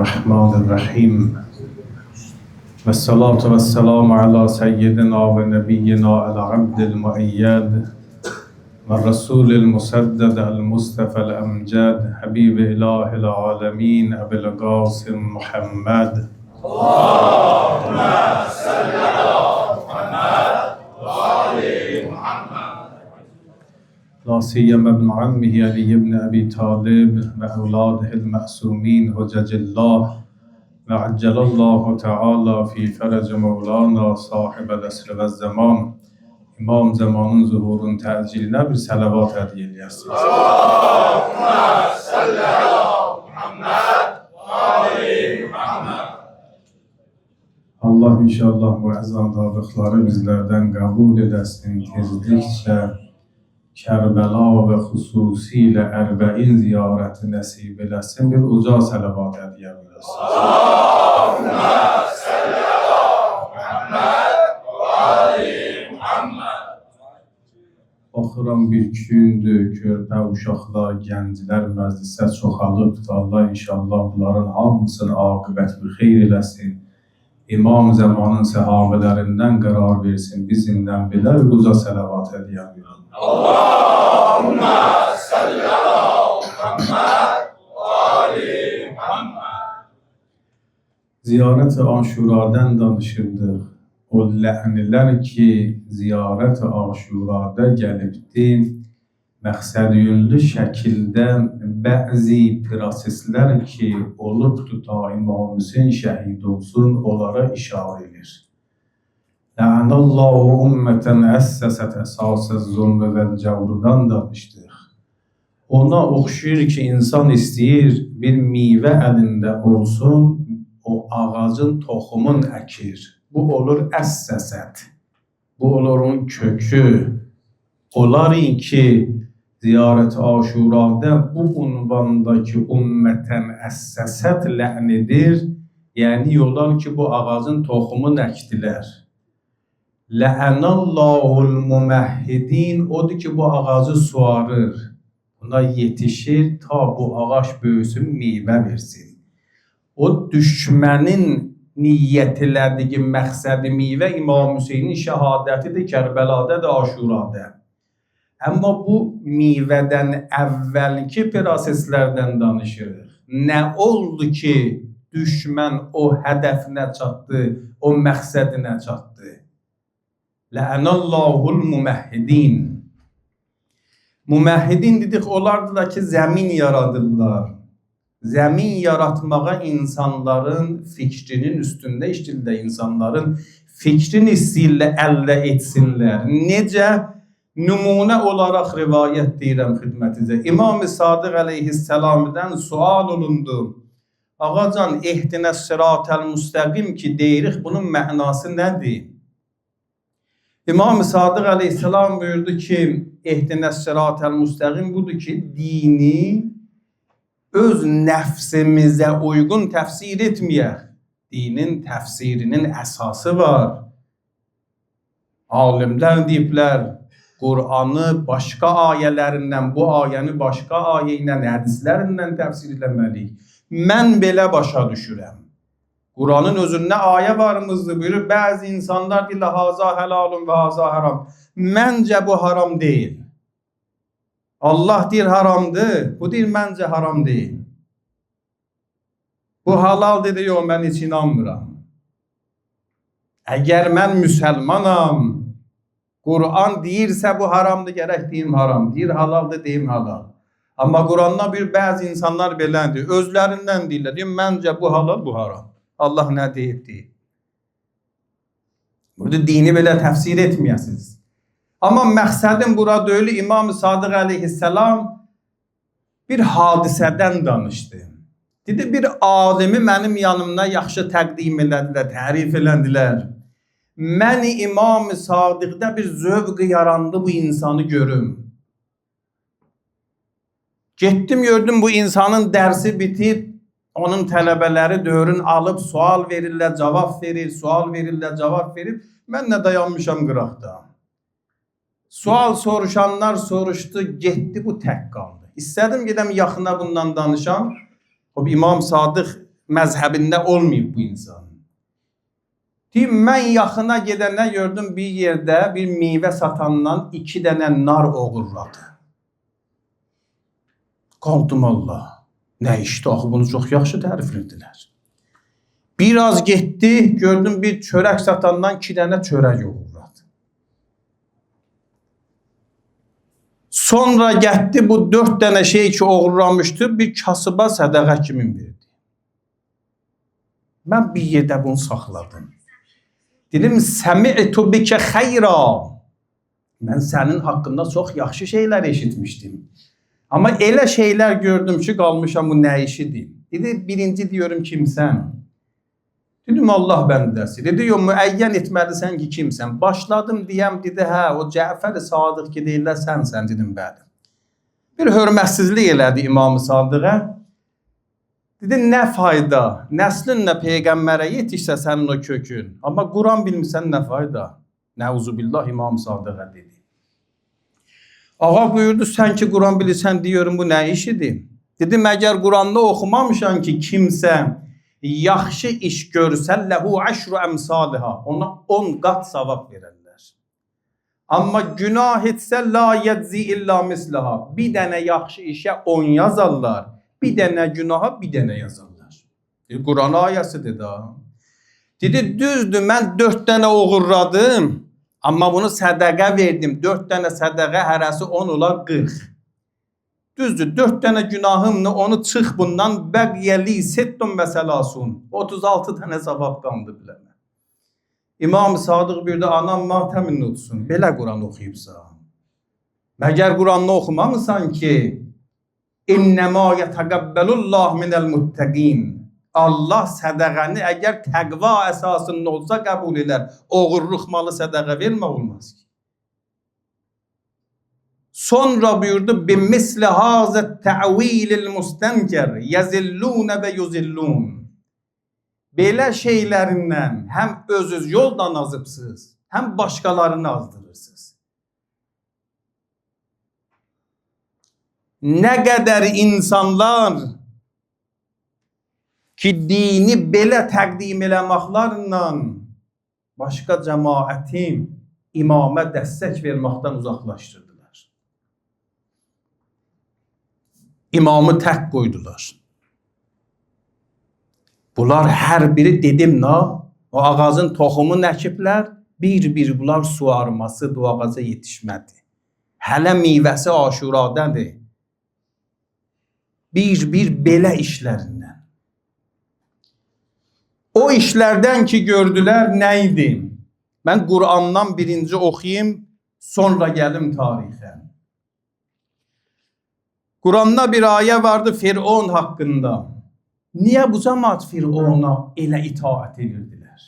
الرحمن الرحيم والصلاة والسلام على سيدنا ونبينا العبد المؤيد والرسول المسدد المصطفى الأمجد حبيب إله العالمين أبي القاسم محمد اللهم صل على محمد وآل محمد. لا سيما ابن عمه علي بن أبي طالب وأولاده المعصومين حجج الله وعجل الله تعالى في فرج مولانا صاحب العصر والزمان İmam zamanın zuhurun təcilіне bir salavat hədiyyə eləyəsiniz. Allahümme salli ala Muhammed ve Ali Muhammed. Allah inşallah bu əzandalıqları bizlərdən qəbul edəsin, tezliklə Kərbəla və xüsusilə Ərbəin ziyarəti nəsib eləsin, bir uca salavat hədiyyə eləsin. Allahümme salli ala Muhammed ve Ali Muhammed. Baxıram bir gündür, körpə uşaqlar, gənclər məclisə çoxalıbdır. Allah inşallah bunların hamısını aqibətli xeyr eləsin. İmam zamanın səhabələrindən qərar versin, bizimdən belə uca salavat hədiyyə eləsin. Allahümme salli ala Muhammed ve Ali Muhammed. Ziyarət-i Aşuradan danışırdıq. O ləhnilər ki, ziyarət-i Aşurada gəlibdi, məqsədyönlü şəkildə bəzi proseslər ki, olubdur ta İmam Hüseyin şəhid olsun, onlara işarə edir. Lənəllahu ümmətən əssəsət əsasəz zulmü və cəvrudan danışdıq. Ona oxşuyur ki, insan istəyir bir meyvə əlində olsun, o ağacın toxumun əkir. Bu olur əssəsət. Bu olur onun kökü. Olar ki, ziyarət-i Aşurada bu unvandakı ümmətən əssəsət lə'nidir. Yəni, olar ki, bu ağacın toxumun əkdilər. Lə'ənəllahul müməhhidin, odur ki, bu ağacı suarır. Buna yetişir, ta bu ağaç böyüsün, meyvə versin. O düşmənin niyyətlədiyi məqsədi meyvə İmam Hüseynin şəhadətidir, Kərbəlada da, Aşurada. Amma bu meyvədən əvvəlki proseslərdən danışırıq. Nə oldu ki, düşmən o hədəfinə çatdı, o məqsədinə çatdı? Lə'ənəllahul müməhhidin. Müməhhidin dedik, onlardır ki, zəmin yaradırlar. Zəmin yaratmağa insanların fikrinin üstündə işləyirlər, insanların fikrini istəyirlər, əldə etsinlər. Necə? Nümunə olaraq rivayət deyirəm xidmətinizə. İmam-ı Sadiq əleyhisselamdan sual olundu. Ağacan, ehdinəs sıratəl müstəqim ki, deyirik, bunun mənası nədir? İmam-ı Sadiq əleyhisselam buyurdu ki, ehdinəs sıratəl müstəqim budur ki, dini öz nəfsimizə uyğun təfsir etməyək. Dinin təfsirinin əsası var. Alimlər deyiblər, Qur'anı başqa ayələrindən, bu ayəni başqa ayə ilə, hədislərindən təfsir eləməliyik. Mən belə başa düşürəm. Qur'anın özündə ayə varımızdır, buyurur, bəzi insanlar deyirlər, haza həlalun və haza haram. Məncə bu haram deyil. Allah deyir haramdır, bu deyir məncə haram deyil. Bu halal dedi, yox, mən heç inanmıram. Əgər mən müsəlmanam, Qur'an deyirsə bu haramdır, gərək deyim haram. Deyir halaldır, deyim halal. Amma Qur'andan bir bəzi insanlar belədir, özlərindən deyirlər, deyir, məncə bu halal, bu haram. Allah nə deyib deyir. Burada dini belə təfsir etməyəsiniz. Amma məqsədim burada deyil, İmam-ı Sadiq əleyhisselam bir hadisədən danışdı. Dedi, bir alimi mənim yanımda yaxşı təqdim elədilər, tərif elədilər. Məni İmam-ı Sadiqdə bir zövq yarandı bu insanı görüm. Getdim, gördüm bu insanın dərsi bitib, onun tələbələri dövrün alıb, sual verirlər, cavab verir, sual verirlər, cavab verir. Mən nə dayanmışam qıraqda. Sual soruşanlar soruşdu, getdi, bu tək qaldı. İstədim gedəm yaxına bundan danışam. O İmam Sadiq məzhəbində olmayıb bu insan. Deyim, mən yaxına gedəndə gördüm bir yerdə bir meyvə satandan 2 dənə nar oğurladı. Qaldım Allah. Nə işdi? Axı bunu çox yaxşı təriflərdilər. Biraz getdi, gördüm bir çörək satandan 2 dənə çörək oğurladı. Sonra getdi bu 4 dənə şey ki oğurlamışdı bir kasıba sədəqə kimi verdi. Mən bir yerdə bunu saxladım. Dedim, səmi'tu bikə xeyra. Mən sənin haqqında çox yaxşı şeylər eşitmişdim. Amma elə şeylər gördüm ki, qalmışam bu nə işidir? Dedi, birinci diyorum kimsən? Dedim, Allah bəndəsi. Dedi, yox, müəyyən etməlisən ki, kimsən? Başladım deyəm, dedi, hə, o Cəfər-i Sadıq ki, deyirlər, sənsən, dedim, bəli. Bir hörmətsizlik elədi İmam-ı Sadıqa. Dedi, nə fayda? Nəslin nə Peyğəmbərə yetişsə sənin o kökün. Amma Quran bilmirsən nə fayda? Nəuzubillah İmam-ı Sadıqa dedi. Ağa buyurdu, sən ki Quran bilirsən diyorum, bu nə işidir? Dedim, əgər Quranda oxumamışam ki, kimsə yaxşı iş görsə, ləhu əşru əmsaliha, ona 10 qat savab verərlər. Amma günah etsə, la yəczi illa mislaha, bir dənə yaxşı işə 10 yazarlar, bir dənə günaha bir dənə yazarlar. Quran ayəsidir da. Dedi, düzdür, mən 4 dənə oğurladım, amma bunu sədəqə verdim. 4 dənə sədəqə hərəsi 10 olar 40. Düzdür, 4 dənə günahımla onu çıx bundan bəqiyəli settun və sələsun. 36 dənə savab qaldı biləmə. İmam-ı Sadıq bir də anam matəmin olsun. Belə Quran oxuyubsan. Məgər Quranını oxumamısan ki, İnnəmə yətəqəbbəlullah minəl muttəqin. Allah sədəqəni əgər təqva əsasında olsa qəbul edər. Oğurluq malı sədəqə vermək olmaz ki. Sonra buyurdu, bimisli hazət tə'vilil müstənkər yəzillunə və yuzillun. Belə şeylərindən həm özünüz yoldan azıbsınız, həm başqalarını azdırırsınız. Nə qədər insanlar ki, dini belə təqdim eləməklərlə başqa cəmaətin imamə dəstək verməkdən uzaqlaşdırdılar. İmamı tək qoydular. Bunlar hər biri dedim, o ağacın toxumu nəkiblər, bir-bir bunlar suarması o ağaca yetişmədi. Hələ meyvəsi Aşuradadır. Bir-bir belə işlərindən. O işlərdən ki gördülər nə idi? Mən Qurandan birinci oxuyayım, sonra gəlim tarixə. Quranda bir ayə vardı Firon haqqında. Niyə bu cəmaat Firona elə itaət edirdilər?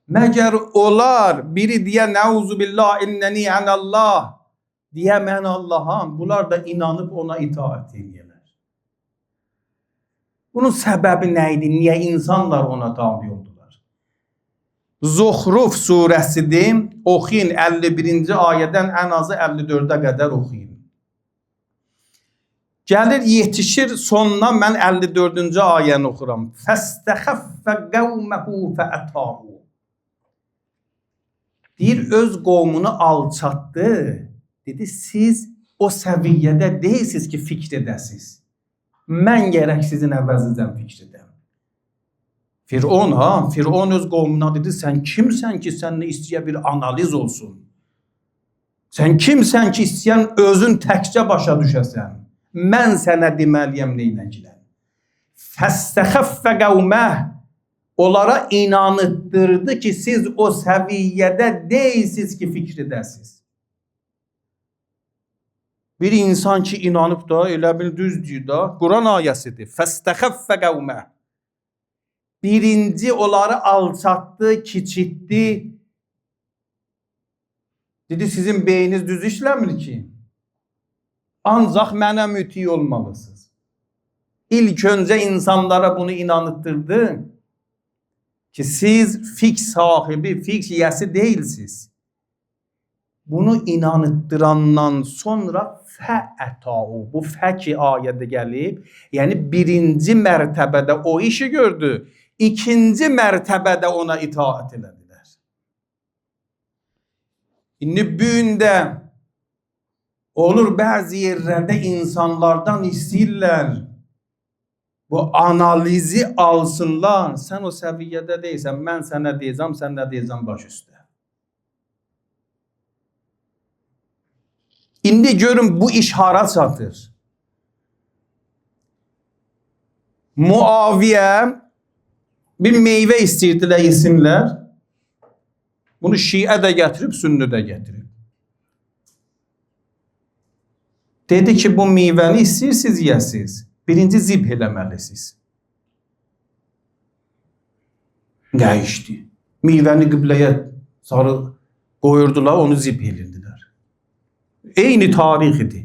Məgər onlar biri deyə Nəuzubillah innəni ənəllah deyə mən Allaham, bunlar da inanıb ona itaət edirlər. Bunun səbəbi nə idi? Niyə insanlar ona tabi oldular? Zuhruf surəsidir. Oxuyun 51-ci ayədən ən azı 54-ə qədər oxuyun. Gəlir yetişir sonuna mən 54-cü ayəni oxuram. Fəstəxəffə qəvməhu fəətəhu. Deyir, öz qovmunu alçatdı. Dedi, siz o səviyyədə deyilsiniz ki, fikr edəsiniz. Mən gərək sizin əvəzinizdən fikr edəm. Firon öz qovmuna dedi, sən kimsən ki, səninlə istəyə bir analiz olsun? Sən kimsən ki, istəyən özün təkcə başa düşəsən? Mən sənə deməliyəm neynəkilən. Fəstəxəffə qəvməh. Onlara inanıttırdı ki, siz o səviyyədə deyilsiniz ki, fikr edəsiniz. Bir insan ki, inanıb da, elə bil düzdür da, Quran ayəsidir. Fəstəxəffə qəvməh. Birinci onları alçatdı, kiçitdi. Dedi, sizin beyniniz düz işləmir ki. Ancaq mənə müti olmalısınız. İlk öncə insanlara bunu inanıttırdı ki, siz fiqh sahibi, fiqh yiyəsi deyilsiniz. bunu inanıttırandan sonra fəətau, bu fə ki ayədə gəlib, yəni birinci mərtəbədə o işi gördü, ikinci mərtəbədə ona itaat elədilər. İndi bu gündə olur bəzi yerlərdə insanlardan istəyirlər, bu analizi alsınlar, sən o səviyyədə deyilsən, mən sənə deyəcəm, sən nə deyəcəm baş üstə. İndi görün bu iş hara çatır. Muaviyə bir meyvə istəyirdilər, yesinlər. Bunu Şiə də gətirib, Sünni də gətirib. Dedi ki, bu meyvəni istəyirsiniz, yəsiniz. Birinci zibh eləməlisiniz. Nə işdi? Meyvəni qibləyə sarı qoyurdular, onu zibh edirdilər. Eyni tarix idi.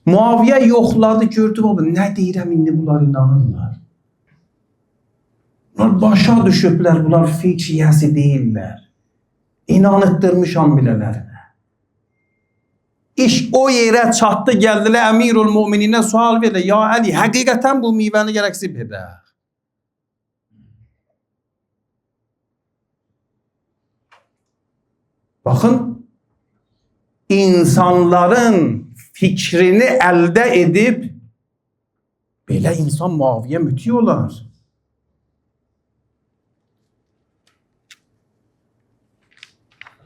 Muaviyə yoxladı, gördü, nə deyirəm, indi bunlar inanırlar. Bunlar başa düşüblər, bunlar fiqhiyəsi deyirlər. İnanıttırmışam bilələrinə. İş o yerə çatdı, gəldilər Əmirul Mömininə sual verdi. Ya Əli, həqiqətən bu meyvəni gərək zibh edək. Baxın, insanların fikrini əldə edib, belə insan Muaviyə müti olar.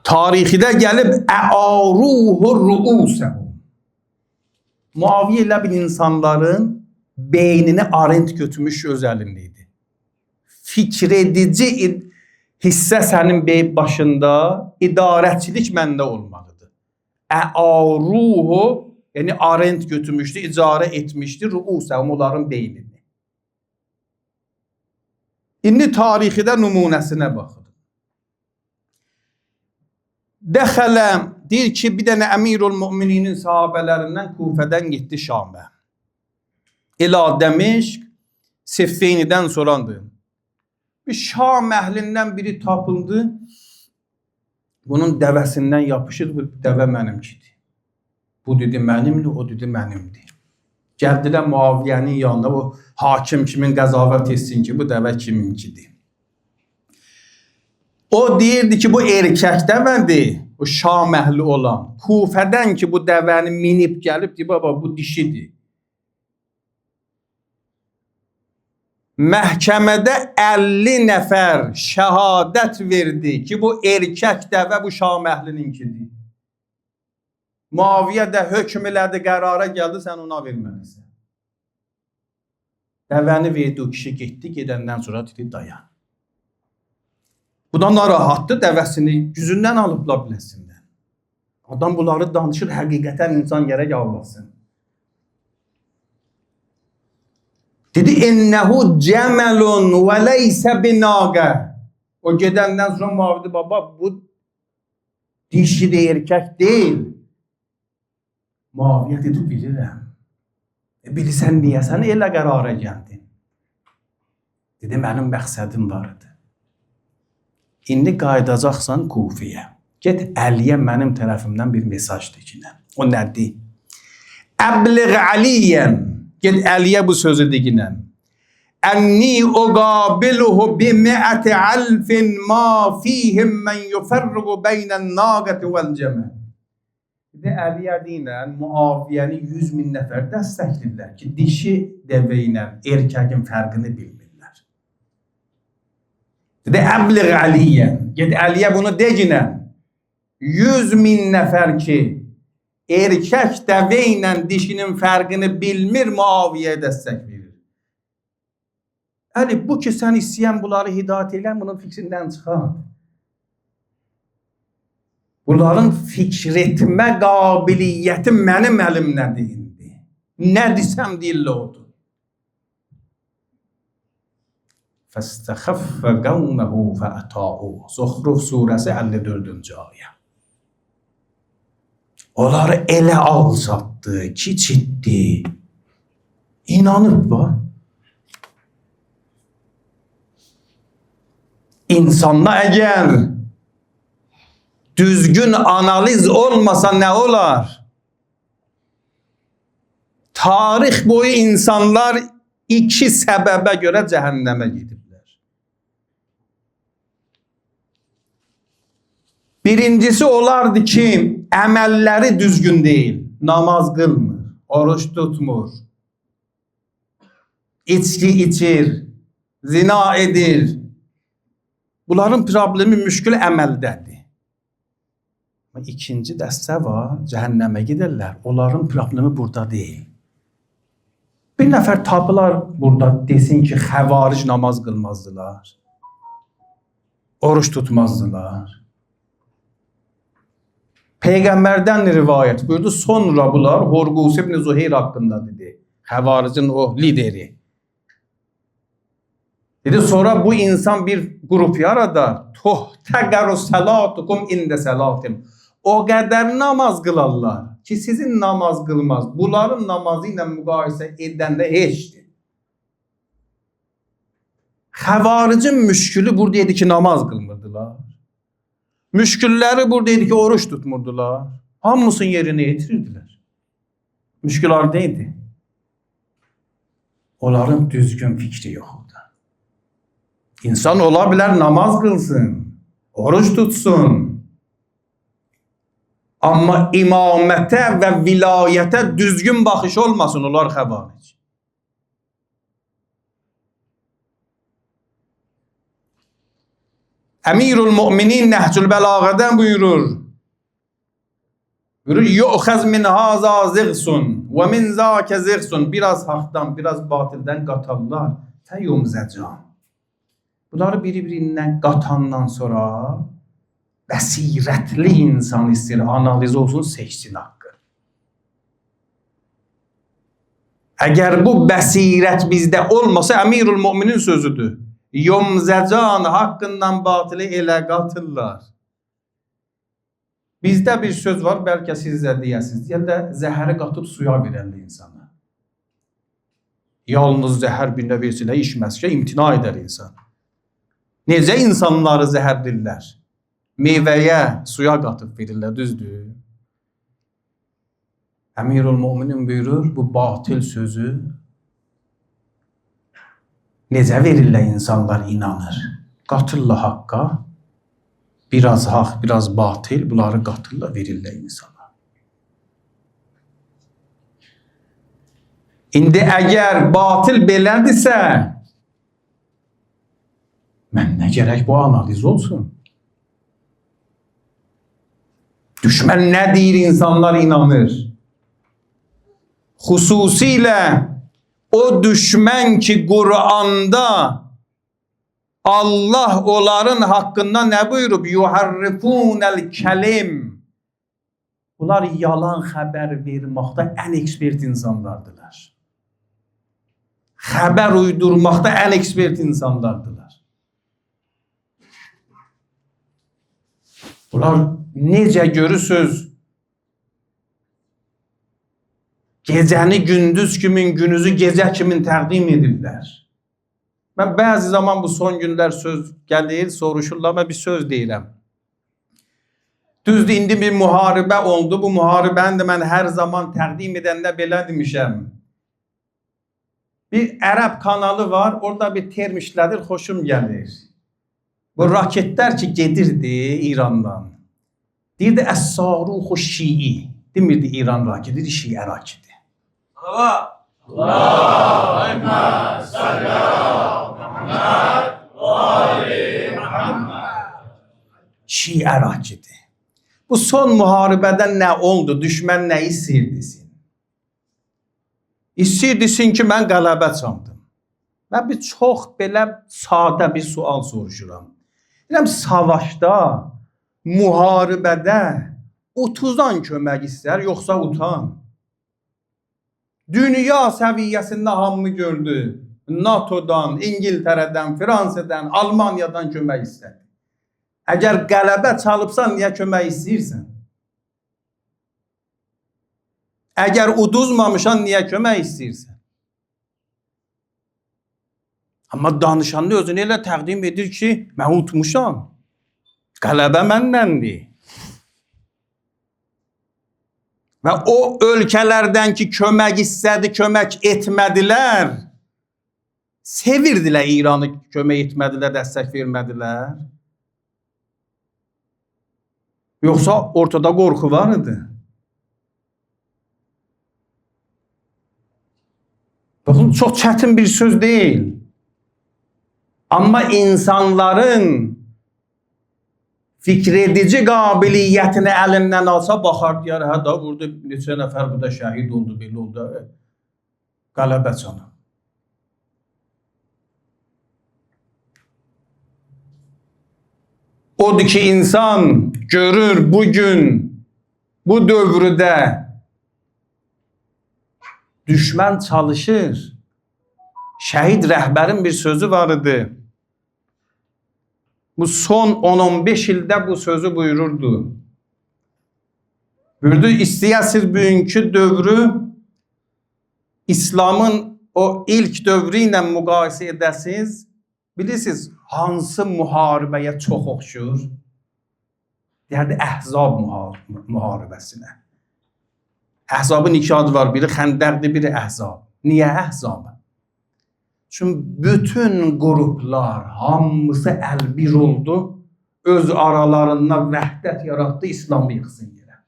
Tarixidə gəlib, əaruhur ruusəhum. Muaviyə elə bir insanların beynini arent götürmüş öz əlindəydi. Fikredici hissə sənin başında, idarəçilik məndə olmalıdır. Əaruhu, yəni arent götürmüşdü, icarə etmişdi, ruusəhum, onların beynini. İndi tarixidə nümunəsinə baxın. Dəxələ, deyir ki, bir dənə Əmirul Mömininin sahabələrindən Kufədən getdi Şamə. İlâ Dəmişq, Siffeynidən sorandı. Bir Şam əhlindən biri tapıldı. Bunun dəvəsindən yapışır, bu dəvə mənimkidir. Bu dedi mənimdir, o dedi mənimdir. Gəldilər Muaviyyənin yanında, o hakim kimin qəzavət etsin ki, bu dəvə kiminkidir. O deyirdi ki, bu erkək dəvədir, o Şam əhli olan. Kufədən ki, bu dəvəni minib gəlib, deyir, baba, bu dişidir. Məhkəmədə 50 nəfər şəhadət verdi ki, bu erkək dəvə bu Şam əhlininkidir. Muaviyə də hökm elədi, qərara gəldi, sən ona verməlisən. Dəvəni verdi, o kişi getdi, gedəndən sonra dedi, dayan. Bu da narahatdır, dəvəsini yüzündən alıblar biləsindən. Adam bunları danışır, həqiqətən insan gərək ağlasın. Dedi, ennəhu cəməlun və leysə binagə. O gedəndən sonra Muaviyə dedi, baba, bu dişi de erkək deyil. Muaviyə dedi, bilirəm. Bilirsən deyəsən, elə qərara gəldin. Dedi, mənim məqsədim vardı. İndi qaydacaqsan Kufiyə. Get Əliyə mənim tərəfimdən bir mesaj deginən. O nədir? Əbliğ Əliyyən. Get Əliyə bu sözü deginən. Ənni uqabiluhu bi-mi'ati alfin ma fihim mən yufarriqu beynən naqəti vəl-cəmə. Dedi Əliyə deyilən Muaviyyəni 100.000 nəfər dəstəklirlər ki, dişi dəvə ilə erkəkin fərqini bilmirlər. Dedi Əbliğ Əliyyən. Get Əliyə bunu deginən. 100.000 nəfər ki, erkək dəvə ilə dişinin fərqini bilmir, Muaviyyəyə dəstək verir. Əli, bu ki, sən istəyən bunları hidayət eylən, bunun fikrindən çıxar. Bunların fikr etmə qabiliyyəti mənim əlimlədir indi. Nə desəm deyirlə odur. Fəstəxəffə qavməhu fəətəu. Zuhruf surəsi 54-cü ayə. Onları elə alçatdı, kiçitdi. İnanıb var. İnsanla əgər düzgün analiz olmasa ne olar? Tarih boyu insanlar iki səbəbə görə cəhənnəmə gediblər. Birincisi olardı ki, əməlləri düzgün deyil. Namaz qılmır, oruç tutmur, içki içir, zina edir. Bunların problemi müşkül əməldədir. İkinci dəstə var, cəhənnəmə gedərlər. Onların problemi burada deyil. Bir nəfər tapılar burada desin ki, xəvaric namaz qılmazdılar, oruç tutmazdılar. Peyğəmbərdən rivayət buyurdu, sonra bunlar Horqus ibn Zuheyr haqqında dedi. Xəvaricin o lideri. Dedi, sonra bu insan bir grup yaradar. Tuhtəqəru salatukum ində salatim. O qədər namaz qılarlar ki, sizin namaz qılmaz. Bunların namazı ilə müqayisə edəndə heçdir. Xəvaricin müşkülü burada idi ki, namaz qılmırdılar. Müşkülləri burada idi ki, oruç tutmurdular. Hamısının yerini yetirirdilər. Müşkülər neydi? Onların düzgün fikri yoxdu. İnsan ola bilər namaz qılsın, oruç tutsun. Amma imamətə və vilayətə düzgün baxış olmasın, onlar xəvaric. Əmirul Müminin Nəhcül Bəlağədən buyurur. Yu'xəz min haza zıqsun və min zəkə zıqsun. Biraz haqdan, biraz batildən qatarlar. Fəyumzəcan. Bunları biri-birindən qatandan sonra bəsirətli insan istəyir, analiz olsun, seçsin haqqı. Əgər bu bəsirət bizdə olmasa, Əmirul Müminin sözüdür. Yumzəcan, haqqından batılı elə qatırlar. Bizdə bir söz var, bəlkə siz də deyəsiniz. Deyən də zəhəri qatıb suya verəndə insana. Yalnız zəhər birində versilə içməzkə imtina edər insan. Necə insanları zəhərdirlər? Meyvəyə, suya qatıb verirlər, düzdür. Əmirul Müminin buyurur, bu batil sözü necə verirlər insanlar inanır? Qatırlar haqqa, biraz haqq, biraz batil, bunları qatırlar, verirlər insana. İndi əgər batil belədirsə, mənə gərək bu analiz olsun. Düşmən nə deyir, insanlar inanır. Xüsusilə o düşmən ki, Qur'anda Allah onların haqqında nə buyurub? Yuharrifunəl kəlim. Bunlar yalan xəbər verməkdə ən ekspert insanlardılar. Xəbər uydurmaqda ən ekspert insanlardılar. Bunlar necə görürsünüz? Gecəni gündüz kimin, günüzü gecə kimin təqdim edirlər. Mən bəzi zaman bu son günlər söz gəlir, soruşurlar, mən bir söz deyirəm. Düzdür, indi bir müharibə oldu, bu müharibəni də mən hər zaman təqdim edəndə belə demişəm. Bir ərəb kanalı var, orada bir term işlədir, xoşum gəlir. Bu raketlər ki gedirdi İrandan, deyirdi Əs-Saruxu Şii, demirdi İran raketi, Şiə raketi. Allahümme salli ala Muhammed ve ali Muhammed. Şiə raketi. Bu son müharibədə nə oldu? Düşmən nə istəyirdisin? İstəyirdisin ki, mən qələbə çaldım. Mən bir çox belə sadə bir sual soruşuram. Deyirəm, savaşda, müharibədə utuzan kömək istər, yoxsa utan? Dünya səviyyəsində hamını gördü. NATO'dan, İngiltərədən, Fransa'dan, Almaniyadan kömək istədi. Əgər qələbə çalıbsan, niyə kömək istəyirsən? Əgər uduzmamışsan, niyə kömək istəyirsən? Amma danışanda özünü elə təqdim edir ki, mən utmuşam. Qələbə məndəndir. Və o ölkələrdən ki, kömək istədi, kömək etmədilər. Sevirdilər İranı, kömək etmədilər, dəstək vermədilər. Yoxsa ortada qorxu var idi. Baxın, çox çətin bir söz deyil. Amma insanların fikr edici qabiliyyətini əlindən alsa, baxar deyər, hə da, burada neçə nəfər burada şəhid oldu, belə oldu. Qələbə canı. Odur ki, insan görür bugün, bu dövrdə düşmən çalışır. Şəhid rəhbərin bir sözü var idi. Bu son 10-15 ildə bu sözü buyururdu. Buyurdu, istəyəsiz bugünkü dövrü İslamın o ilk dövrü ilə müqayisə edəsiz. Bilirsiniz, hansı müharibəyə çox oxşur? Deyərdi, Əhzab müharibəsinə. Əhzabın iki adı var, biri Xəndərdir, biri Əhzab. Niyə Əhzab? Çünki bütün qruplar, hamısı əlbir oldu, öz aralarından vəhdət yaratdı, İslamı yıxsın yerə.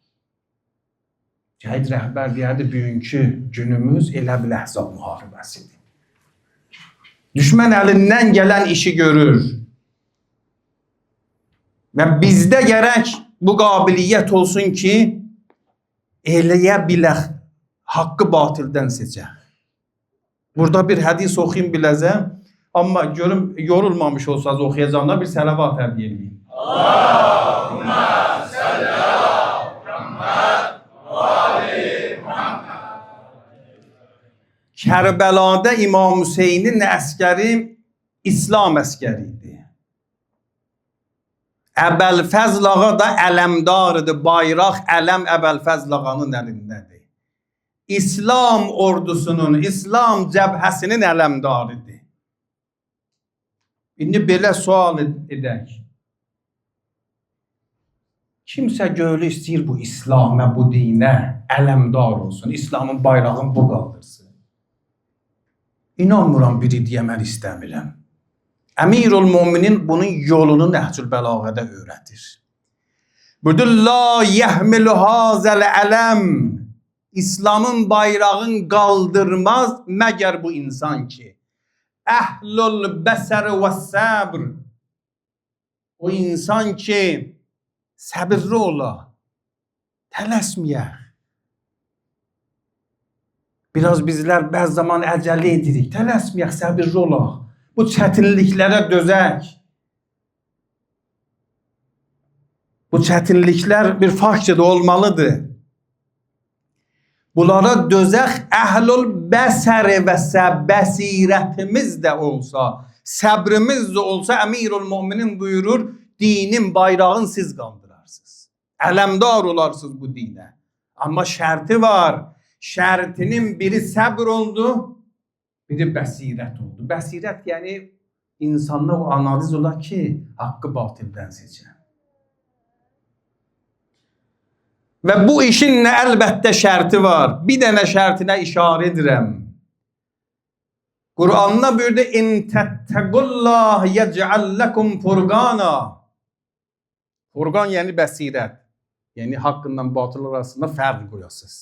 Şəhid rəhbər deyərdi, bugünkü günümüz elə bil Əhzab müharibəsidir. Düşmən əlindən gələn işi görür. Və bizdə gərək bu qabiliyyət olsun ki, eləyə bilək, haqqı batildən seçək. Burada bir hədis oxuyayım biləcəm. Amma görüm, yorulmamış olsanız oxuyacağımda bir sələvat hədiyyə edeyim. Allahümme salli ala Muhammed ve ali Muhammed. Kərbəlada İmam Hüseynin əskəri İslam əskəri idi. Əbəlfəzl ağa da ələmdar idi. Bayraq, ələm Əbəlfəzl ağanın əlindədir. İslam ordusunun, İslam cəbhəsinin ələmdarıdır. İndi belə sual edək. Kimsə gönlü istəyir bu İslamə, bu dinə ələmdar olsun. İslamın bayrağını bu qaldırsın. İnanmıram biri deyə mən istəmirəm. Əmirul Müminin bunun yolunu Nəhcül Bəlağədə öyrədir. Burada la yəhmilu hazəl ələm. İslamın bayrağını qaldırmaz məgər bu insan ki, əhlul bəsər və səbr. O insan ki, səbirli ola, tələsməyək. Biraz bizlər bəzi zaman əcəli edirik, tələsməyək, səbirli olaq. Bu çətinliklərə dözək. Bu çətinliklər bir fakirdə olmalıdır. Bunlara dözək, əhlul bəsəri və bəsirətimiz də olsa, səbrimiz də olsa, Əmirul Müminin buyurur, dinin bayrağını siz qaldırarsınız. Ələmdar olarsınız bu dinə. Amma şərti var. Şərtinin biri səbr oldu, biri bəsirət oldu. Bəsirət yəni insanda o analiz olar ki, haqqı batildən seçər. Və bu işin nə əlbəttə şərti var. Bir dənə şərtinə işarə edirəm. Qur'an'da buyurdu, İn təttəqullah yəcəəlləkum furqana. Furqan yəni bəsirət. Yəni haqqından batıl arasında fərq qoyasınız.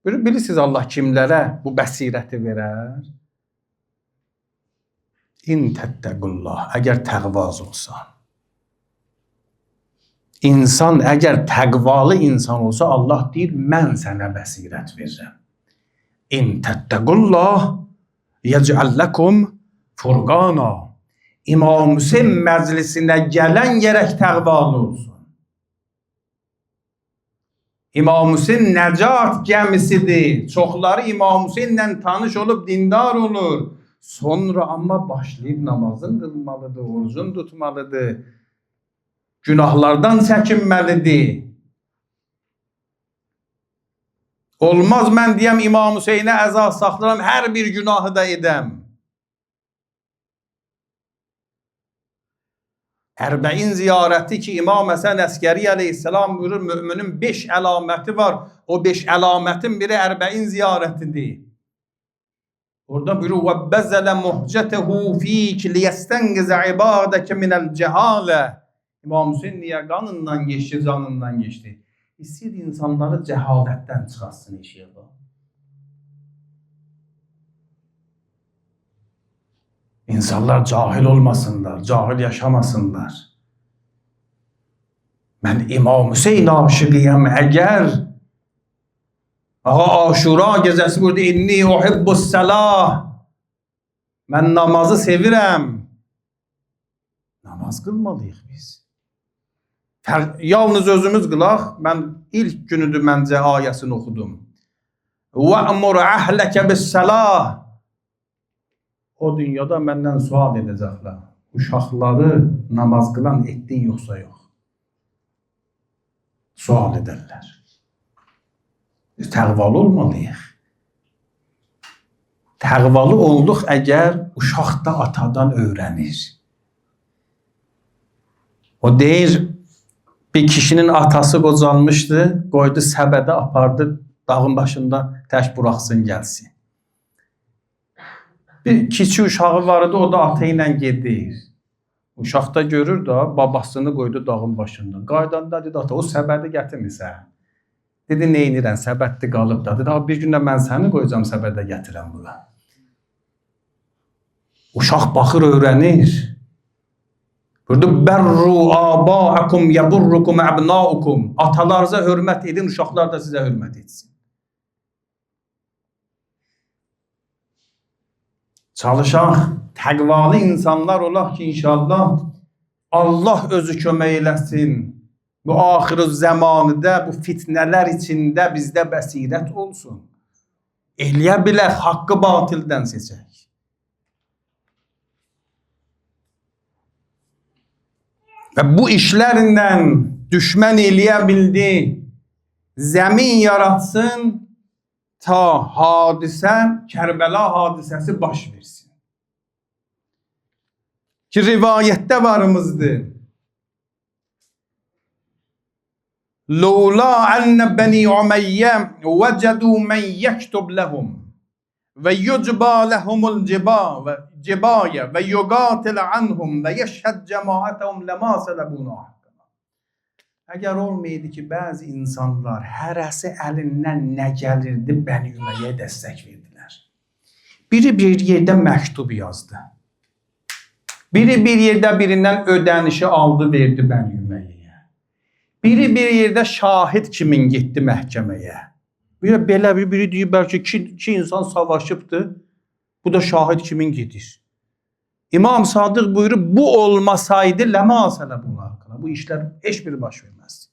Bilirsiniz Allah kimlərə bu bəsirəti verər? İn təttəqullah, əgər təqvaz olsa. İnsan əgər təqvalı insan olsa, Allah deyir, mən sənə bəsirət verirəm. İn təttəqullah yəcəəlləkum furqana. İmam Hüseyin məclisinə gələn gərək təqvalı olsun. İmam Hüseyin nəcat gəmisidir. Çoxları İmam Hüseyinlə tanış olub dindar olur. Sonra amma başlayıb namazın qılmalıdır, orucun tutmalıdır. Günahlardan çəkinməlidir. Olmaz mən deyəm İmam Hüseynə əza saxlaram, hər bir günahı da edəm. Ərbəin ziyarəti ki, İmam Həsən Əskəri əleyhissalam buyurur, müminin 5 əlaməti var. O 5 əlamətin biri ərbəin ziyarətidir. Orada buyurur, وَبَّزَلَ مُحْجَتَهُ ف۪يكِ لِيَسْتَنْگِزَ عِبَادَكَ مِنَ الْجَهَالَ. İmam Hüseyin niye kanından geçti, canından geçti? İstəyir insanları cəhalətdən çıxarsın inşallah. İnsanlar cahil olmasınlar, cahil yaşamasınlar. Ben İmam Hüseyin aşıqıyam əgər Aşura gecəsi burada inni uhibbus salah. Ben namazı sevirəm. Namaz qılmalıyıq biz. Yalnız özümüz qılaq. Ben ilk günüdür məncə ayəsini oxudum. وَأْمُرْ أَهْلَكَ بِالسَّلَاهِ. O dünyada məndən sual edəcəklər. Uşaqları namaz qılan etdin yoxsa yox? Sual ederlər. Biz təqvalı olmalıyıq. Təqvalı olduq əgər uşaq da atadan öyrənir. O deyir, bir kişinin atası qocalmışdı, qoydu səbədə apardı, dağın başında tək buraxsın gəlsin. Bir kiçik uşağı var idi, o da ata ilə gedir. Uşaq da görür da, babasını qoydu dağın başında. Qaydanda dedi, ata o səbədi gətirmirsən. Dedi, neynirən, səbətli qalıb da. Dedi, bir gündə mən səni qoyacam səbədə gətirəm bura. Uşaq baxır, öyrənir. Burada bərru aba'akum yaburrukum abnaukum. Atalarınıza hörmət edin, uşaqlar da sizə hörmət etsin. Çalışaq, təqvalı insanlar olaq ki, inşallah Allah özü kömək eləsin. Bu axırı zamanıda, bu fitnələr içində bizdə bəsirət olsun. Eləyə bilək, haqqı batildən seçək. Və bu işlərlə düşmən eləyə bildi, zəmin yaratsın, ta hadisə, Kərbəla hadisəsi baş versin. Ki, rivayətdə varımızdır. Lawla anna bani Umayyə vəcədu mən yəktub ləhum və yucba ləhumul cibaya və yuqatil anhum və yəşhəd cəmaətəhum ləma sələbuna. Əgər olmaydı ki, bəzi insanlar hərəsi əlindən nə gəlirdi, Bəni Ümeyyə dəstək verdilər. Biri bir yerdə məktub yazdı. Biri bir yerdə birindən ödənişi aldı, verdi Bəni Ümeyyə. Biri bir yerdə şahid kimin getdi məhkəməyə. Belə biri deyir, bəlkə iki insan savaşıbdır, bu da şahid kimin gedir. İmam Sadıq buyurub, bu olmasaydı ləmə asələ bunlar. Bu işlər heç biri baş verməz.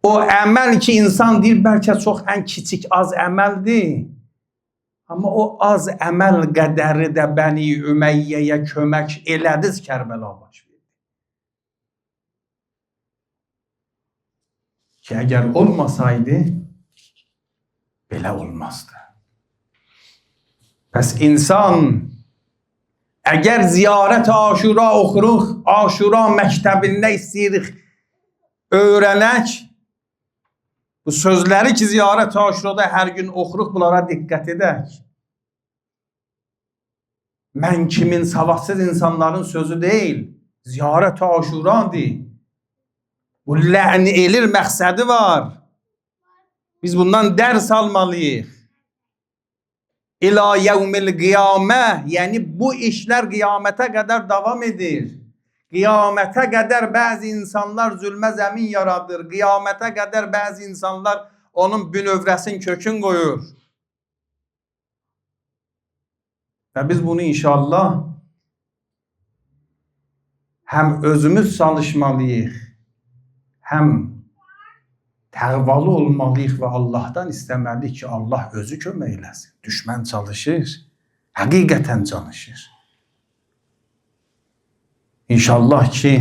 O əməl ki, insan deyir, bəlkə çox ən kiçik, az əməldir. Amma o az əməl qədəri də Bəni Üməyyəyə kömək elədiz, Kərbəla baş verdi. Ki, əgər olmasaydı, belə olmazdı. Pəs insan, əgər ziyarət Aşura oxuruq, Aşura məktəbində istəyirik öyrənək, bu sözləri ki, ziyarət Aşurada hər gün oxuruq, bunlara diqqət edək. Mən kimin, savadsız insanların sözü deyil, ziyarət Aşuradır. Bu lə'ni elir məqsədi var. Biz bundan dərs almalıyıq. İlâ yevmil qiyamə, yəni bu işlər qiyamətə qədər davam edir. Qiyamətə qədər bəzi insanlar zülmə zəmin yaradır. Qiyamətə qədər bəzi insanlar onun bünövrəsin kökün qoyur. Və biz bunu inşallah həm özümüz çalışmalıyıq, həm təqvalı olmalıyıq və Allahdan istəməliyik ki, Allah özü kömək eləsin. Düşmən çalışır, həqiqətən çalışır. İnşallah ki,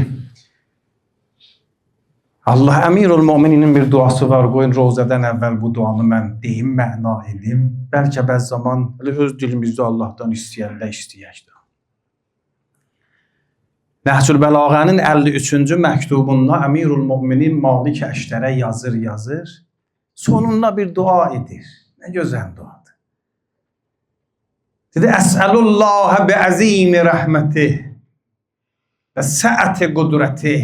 Allah Əmirul Mömininin bir duası var. Qoyun rozədən əvvəl bu duanı mən deyim, məna edim. Bəlkə bəzi zaman öz dilimizdə Allahdan istəyək də. Nəhcül Bəlağənin 53-cü məktubunda Əmirul Möminin Malik Əştərə yazır. Sonunda bir dua edir. Nə gözəl duadır. Dedi, Əsəlullahə bi əzimi rəhməti və səəti qudrəti.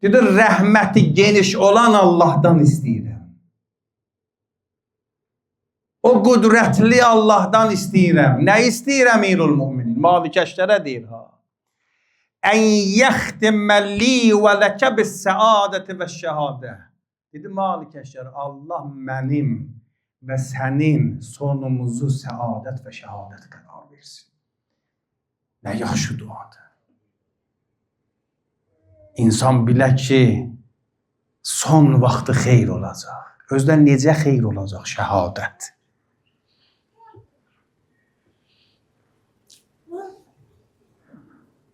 Dedi, rəhməti geniş olan Allahdan istəyirəm. O qudrətli Allahdan istəyirəm. Nə istəyirəm Əmirul Möminin? Malik Əştərə deyir, ən yəxtiməlli və ləkə bis-səadəti və şəhadə. Dedi, Malik Əştərə, Allah mənim və sənin sonumuzu səadət və şəhadət qərar versin. Nə yaxşı duadır. İnsan bilə ki, son vaxtı xeyr olacaq. Özdə necə xeyr olacaq? Şəhadət.